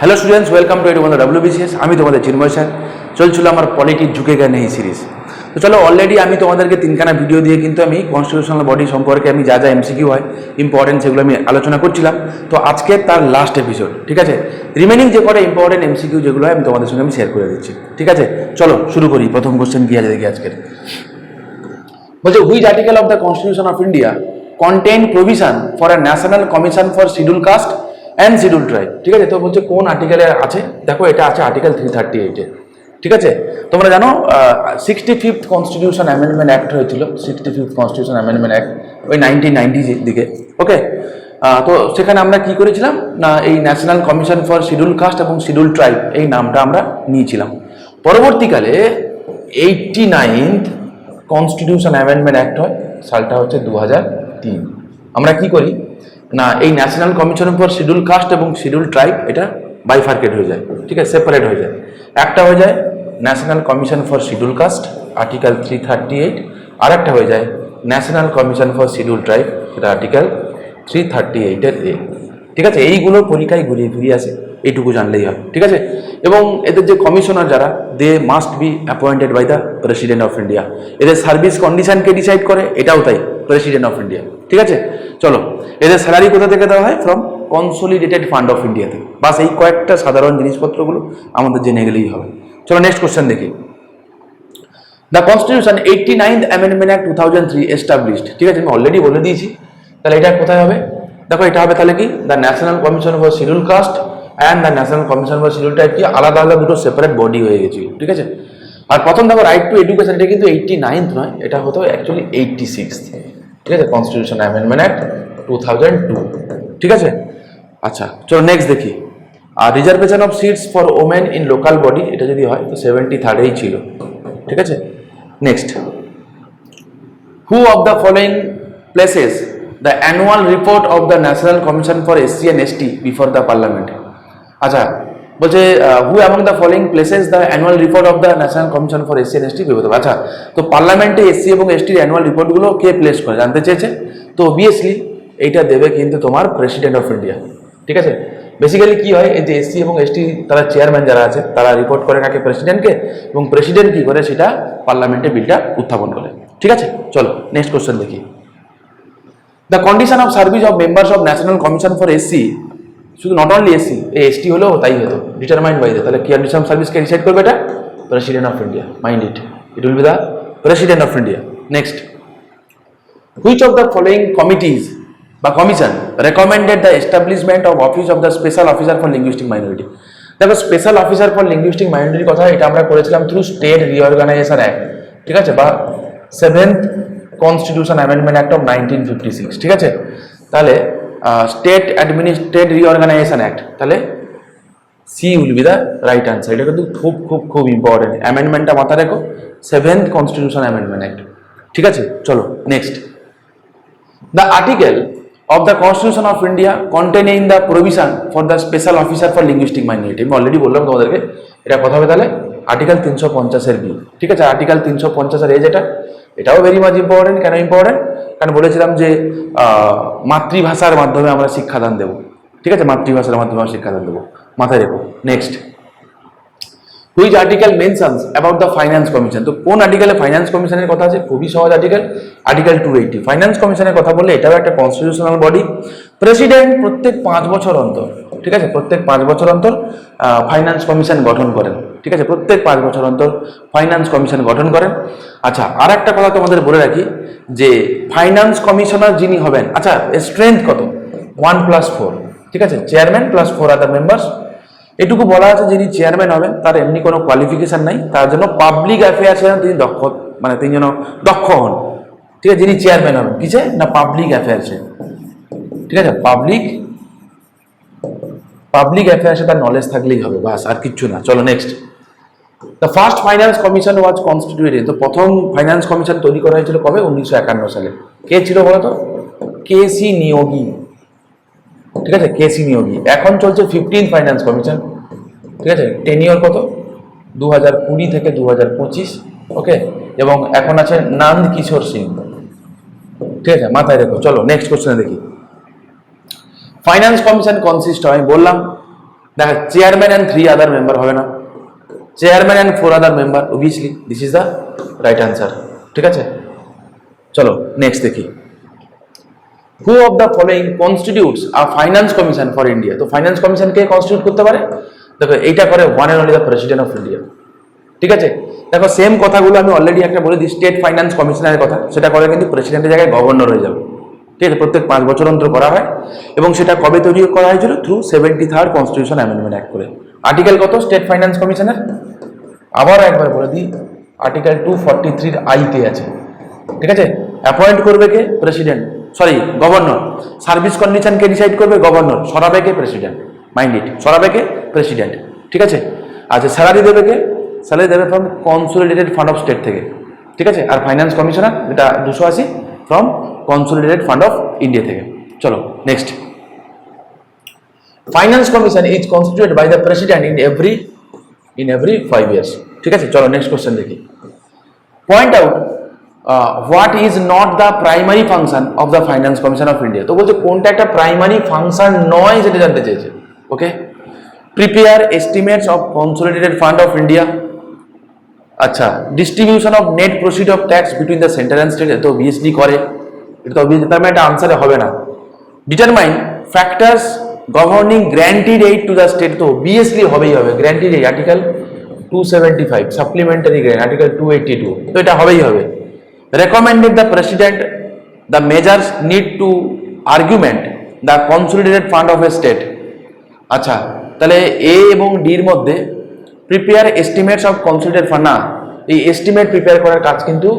Hello students, welcome to Edubandhu WBCS। আমি তোমাদের চিন্ময় sir. চলছিল আমার পলিটিক ঝুঁকেগা নেই সিরিজ। তো চলো, অলরেডি আমি তোমাদেরকে তিনখানা ভিডিও দিয়ে কিন্তু আমি কনস্টিটিউশনাল বডি সম্পর্কে আমি যা যা MCQ হয় ইম্পর্টেন্ট সেগুলো আমি আলোচনা করছিলাম। তো আজকে তার লাস্ট এপিসোড, ঠিক আছে। রিমেনিং যে কটা ইম্পর্টেন্ট MCQ যেগুলো হয় আমি তোমাদের সঙ্গে আমি শেয়ার করে দিচ্ছি, ঠিক আছে। চলো শুরু করি। প্রথম কোশ্চেন কি আছে দেখি আজকের। বলছে, which article of the constitution of India contain provision for a national commission for schedule caste and schedule tribe. ঠিক আছে, তো বলছে কোন আর্টিকেলে আছে। দেখো, এটা আছে আর্টিকেল 338-এ। ঠিক আছে, তোমরা জানো 65th কনস্টিটিউশন অ্যামেন্ডমেন্ট অ্যাক্ট হয়েছিল। 65th কনস্টিটিউশন অ্যামেন্ডমেন্ট অ্যাক্ট ওই 1990 দিকে। ওকে, তো সেখানে আমরা কি করেছিলাম না, এই national commission for schedule caste এবং শিডিউল ট্রাইব এই নামটা আমরা নিয়েছিলাম। পরবর্তীকালে 89th কনস্টিটিউশন অ্যামেন্ডমেন্ট অ্যাক্ট হয়, সালটা হচ্ছে 2003। আমরা কি করি না, এই national commission for schedule caste এবং শিডিউল ট্রাইব এটা বাইফার্কেট হয়ে যায়, ঠিক আছে, সেপারেট হয়ে যায়। একটা হয়ে যায় national commission for schedule caste article 338, আর একটা হয়ে যায় national commission for schedule tribe, সেটা আর্টিকেল 338-এর A। ঠিক আছে, এইগুলো পরীক্ষায় ঘুরিয়ে ফিরিয়ে আসে, এইটুকু জানলেই হয়, ঠিক আছে। এবং এদের যে কমিশনার যারা, they must be appointed by the president of India. এদের সার্ভিস কন্ডিশনকে ডিসাইড করে, এটাও তাই, প্রেসিডেন্ট অফ ইন্ডিয়া। ঠিক আছে, চলো, এদের স্যালারি কোথা থেকে দেওয়া হয়? From consolidated fund of India থেকে। বাস এই কয়েকটা সাধারণ জিনিসপত্রগুলো আমাদের জেনে গেলেই হবে। চলো নেক্সট কোশ্চেন দেখি। The constitution 89th amendment act 2003 established. ঠিক আছে, আমি অলরেডি বলে দিয়েছি। তাহলে এটা কোথায় হবে? দেখো, এটা হবে তাহলে কি, the national commission for schedule caste and the national commission for schedule tribe কি আলাদা আলাদা দুটো সেপারেট বডি হয়ে গেছিল। ঠিক আছে, আর প্রথম দেখো রাইট টু এডুকেশন, এটা কিন্তু 89th নয়, এটা হতো অ্যাকচুয়ালি 86th। ঠিক আছে, কনস্টিটিউশন অ্যামেন্ডমেন্ট অ্যাক্ট 2002। ঠিক আছে, আচ্ছা চলো নেক্সট দেখি। আর reservation of seats for women in local body, এটা যদি হয় তো 73-এই ছিল। ঠিক আছে, next. Who of the following places the annual report of the national commission for SC and ST before the parliament. আচ্ছা, বলছে who among the following places the annual report of the national commission for SC and ST before the. আচ্ছা, তো পার্লামেন্টে SC এবং STর annual রিপোর্টগুলো কে place করে জানতে চেয়েছে। তো অবভিয়াসলি এইটা দেবে কিন্তু তোমার প্রেসিডেন্ট অফ ইন্ডিয়া। ঠিক আছে, বেসিক্যালি কি হয়, এই যে SC এবং ST তারা চেয়ারম্যান যারা আছে তারা রিপোর্ট করে কাকে? প্রেসিডেন্টকে। এবং প্রেসিডেন্ট কি করে, সেটা পার্লামেন্টে বিলটা উত্থাপন করে। ঠিক আছে, চলো নেক্সট কোশ্চেন দেখি। The condition of service of members of national commission for SC, শুধু নট অনলি SC, এই ST হলেও তাই হতো, ডিটারমাইন্ড বাই দ্য। তাহলে কি কন্ডিশন অফ সার্ভিসকে ডিসাইড করবে? এটা president of India. Mind it, it will be the president of India. Next, which of the following committees বা commission recommended the establishment of office of the special officer for linguistic minority. দেখো, special officer for linguistic মাইনরিটির কথা এটা আমরা করেছিলাম through state reorganisation act. ঠিক আছে, বা 7th constitution amendment act of 1956। ঠিক আছে, তাহলে স্টেট রিঅর্গানাইজেশন অ্যাক্ট, তাহলে C will be the right answer. এটা কিন্তু খুব খুব খুব ইম্পর্টেন্ট, অ্যামেন্ডমেন্টটা মাথা রেখো, 7th কনস্টিটিউশন অ্যামেন্ডমেন্ট অ্যাক্ট। ঠিক আছে, চলো next. The article of the Constitution of India containing the provision for the special officer for linguistic minority, আমি অলরেডি বললাম তোমাদেরকে, এটা কথা হবে তাহলে আর্টিকেল 350-এর B। ঠিক আছে, আর্টিকেল 350-এর A যেটা, এটাও ভেরি মাচ ইম্পর্টেন্ট। কেন ইম্পর্টেন্ট? কারণ বলেছিলাম যে মাতৃভাষার মাধ্যমে আমরা শিক্ষাদান দেবো। ঠিক আছে, মাতৃভাষার মাধ্যমে আমরা শিক্ষাদান দেবো, মাথায় রেখো। Next, which article mentions about the finance commission. তো কোন আর্টিকেলে ফাইন্যান্স কমিশনের কথা আছে? খুবই সহজ আর্টিকেল, আর্টিকেল 280। ফাইন্যান্স কমিশনের কথা বললে এটাও একটা কনস্টিটিউশনাল বডি। প্রেসিডেন্ট প্রত্যেক 5 বছর অন্তর, ঠিক আছে, প্রত্যেক 5 বছর অন্তর ফাইন্যান্স কমিশন গঠন করেন। ঠিক আছে, প্রত্যেক 5 বছর অন্তর ফাইন্যান্স কমিশন গঠন করেন। আচ্ছা, আর একটা কথা তোমাদের বলে রাখি যে ফাইন্যান্স কমিশনার যিনি হবেন, আচ্ছা এর স্ট্রেংথ কত? 1+4। ঠিক আছে, চেয়ারম্যান প্লাস 4 আদার মেম্বার্স। এটুকু বলা আছে, যিনি চেয়ারম্যান হবেন তার এমনি কোনো কোয়ালিফিকেশন নাই, তার জন্য পাবলিক অ্যাফেয়ার্সে তিনি দক্ষ, মানে তিনি যেন দক্ষ হন। ঠিক আছে, যিনি চেয়ারম্যান হবেন কিসে না, পাবলিক অ্যাফেয়ার্সে। ঠিক আছে, পাবলিক অ্যাফেয়ার্সে তার নলেজ থাকলেই হবে, বাস, আর কিচ্ছু না। চলো next. The first finance commission was constituted. তো প্রথম ফাইন্যান্স কমিশন তৈরি করা হয়েছিল কবে? 1951 সালে। কে ছিল বলতো? KC নিয়োগী। ঠিক আছে, KC নিয়োগী। এখন চলছে 15th ফাইন্যান্স কমিশন। ঠিক আছে, টেনিওর কত? 2020 থেকে 2025। ওকে, এবং এখন আছে নন্দ কিশোর সিং। ঠিক আছে, মাথায় রেখো। চলো নেক্সট কোশ্চেনে দেখি। ফাইন্যান্স কমিশন কনসিস্ট হয়, আমি বললাম দেখা চেয়ারম্যান অ্যান্ড 3 আদার মেম্বার হবে না, chairman and 4 other member, obviously this is the right answer. ঠিক আছে, চলো নেক্সট দেখি। হু of the following constitutes a finance commission for India? তো ফাইন্যান্স কমিশন কে কনস্টিটিউট করতে পারে? দেখো এইটা করে one and only the president of India. ঠিক আছে, দেখো সেম কথাগুলো আমি অলরেডি একটা বলে দিই, স্টেট ফাইন্যান্স কমিশনারের কথা, সেটা করে কিন্তু প্রেসিডেন্টের জায়গায় গভর্নর হয়ে যাবে। ঠিক আছে, প্রত্যেক 5 বছর অন্তর করা হয় এবং সেটা কবে তৈরি করা হয়েছিল? Through 73rd constitution amendment act করে। আর্টিকেল কত স্টেট ফাইন্যান্স কমিশনের? আবার একবার বলে দিই, আর্টিকেল 243 আইতে আছে। ঠিক আছে, অ্যাপয়েন্ট করবে কে? President, sorry governor. Service condition কে ডিসাইড করবে? গভর্নর। সরাবে কে? প্রেসিডেন্ট। মাইন্ড ইট, সরাবে কে? প্রেসিডেন্ট। ঠিক আছে, আচ্ছা স্যালারি দেবে কে? স্যালারি দেবে from consolidated fund of state থেকে। ঠিক আছে, আর ফাইন্যান্স কমিশনার যেটা 280 from consolidated fund of India থেকে। চলো next. Finance commission is constituted by the president in every 5 years। ঠিক আছে, চলো নেক্সট কোশ্চেন দেখি। Point out what is not the primary function of the finance commission of India? তো বলছে কোনটা একটা প্রাইমারি ফাংশন নয় সেটা জানতে চেয়েছে। Okay, prepare estimates of consolidated fund of India. আচ্ছা, distribution of net proceed of tax between the central and state, তো বিএসডি করে, এটা তো তার মানে একটা আনসারে হবে না। Determine factors governing granted aid to the state, তো বিএসডি হবেই হবে। Granted aid article 275, supplementary grant article 282, তো এটা হবেই হবে। Recommended the president the measures need to argument the consolidated fund of a state. আচ্ছা, তাহলে এ এবং ডির মধ্যে prepare estimates of consolidated fund, না, এই এস্টিমেট প্রিপেয়ার করার কাজ কিন্তু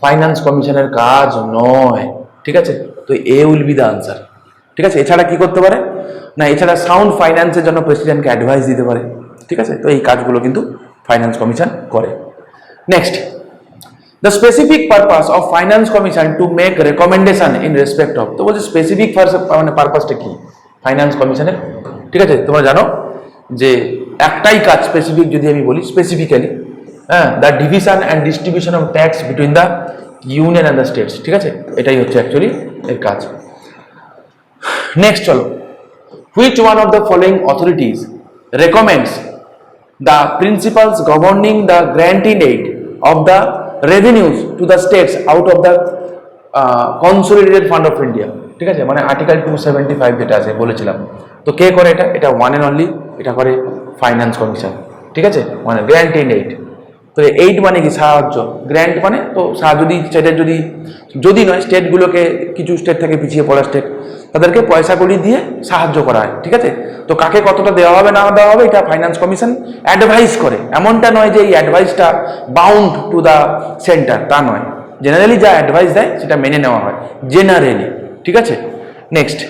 ফাইন্যান্স কমিশনের কাজ নয়। ঠিক আছে, তো এ উইল বি দ্য আনসার। ঠিক আছে, এছাড়া কি করতে পারে না, এছাড়া সাউন্ড ফাইন্যান্সের জন্য প্রেসিডেন্টকে অ্যাডভাইস দিতে পারে। ঠিক আছে, তো এই কাজগুলো কিন্তু ফাইন্যান্স কমিশন করে। Next, the specific purpose of finance commission to make recommendation in respect of, তো বলছে স্পেসিফিক মানে পারপাসটা কি ফাইন্যান্স কমিশনের? ঠিক আছে, তোমরা জানো যে একটাই কাজ স্পেসিফিক, যদি আমি বলি স্পেসিফিক্যালি, হ্যাঁ, the division and distribution of tax between the union and the states. ঠিক আছে, এটাই হচ্ছে অ্যাকচুয়ালি এর কাজ। নেক্সট চলো, which one of the following authorities recommends the principles governing the granting aid of the revenues to the states out of the consolidated fund of India? ঠিক আছে, মানে আর্টিকেল 275 যেটা আছে বলেছিলাম, তো কে করে এটা? এটা ওয়ান অ্যান্ড অনলি এটা করে ফাইন্যান্স কমিশন। ঠিক আছে, মানে গ্র্যান্টিং এইড, তো এইড মানে কি? সাহায্য। গ্র্যান্ট মানে তো যদি স্টেটের যদি নয়, স্টেটগুলোকে, কিছু স্টেট থেকে পিছিয়ে পড়া স্টেট, তাদেরকে পয়সা কড়ি দিয়ে সাহায্য করা হয়। ঠিক আছে, তো কাকে কতটা দেওয়া হবে না দেওয়া হবে এটা ফাইন্যান্স কমিশন অ্যাডভাইস করে। এমনটা নয় যে এই অ্যাডভাইসটা বাউন্ড টু দ্য সেন্টার, তা নয়। জেনারেলি যা অ্যাডভাইস দেয় সেটা মেনে নেওয়া হয় জেনারেলি। ঠিক আছে, next,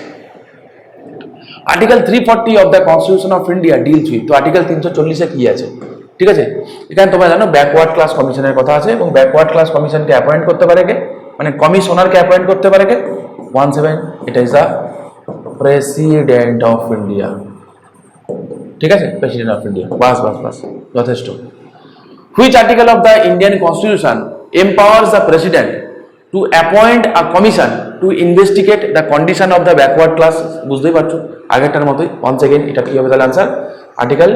article 340 of the constitution of India deals with, তো আর্টিকেল 340-এ কি আছে? ঠিক আছে, এখানে তোমরা জানো ব্যাকওয়ার্ড ক্লাস কমিশনের কথা আছে, এবং ব্যাকওয়ার্ড ক্লাস কমিশনকে অ্যাপয়েন্ট করতে পারে কে? মানে কমিশনারকে অ্যাপয়েন্ট করতে পারে কে? 17, এটা is the president of India. ঠিক আছে, প্রেসিডেন্ট অফ ইন্ডিয়া, বাস বাস বাস, যথেষ্ট। Which article of the Indian constitution empowers the president two appoint a commission to investigate the condition of the backward class? বুঝতেই পারছো, আগেরটার মতোই। ওয়ান্স এগেন, এটা কি হবে তাহলে answer? Article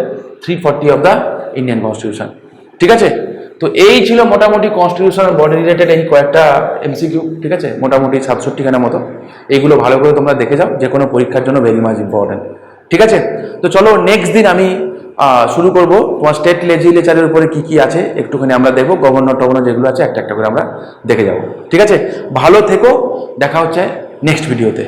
340 of the Indian constitution. ঠিক আছে, তো এই ছিল মোটামুটি কনস্টিটিউশনাল বডি রিলেটেড এই কয়েকটা এমসিকিউ। ঠিক আছে, মোটামুটি 67খানা মতো। এইগুলো ভালো করে তোমরা দেখে যাও, যে কোনো পরীক্ষার জন্য ভেরি মাচ ইম্পর্টেন্ট। ঠিক আছে, তো চলো নেক্সট দিন আমি শুরু করব তোমার স্টেট লেজিসলেচারের উপরে কি কি আছে একটুখানি আমরা দেখবো। গভর্নর টগর্নর যেগুলো আছে একটা একটা করে আমরা দেখে যাব। ঠিক আছে, ভালো থেকো, দেখা হচ্ছে নেক্সট ভিডিওতে।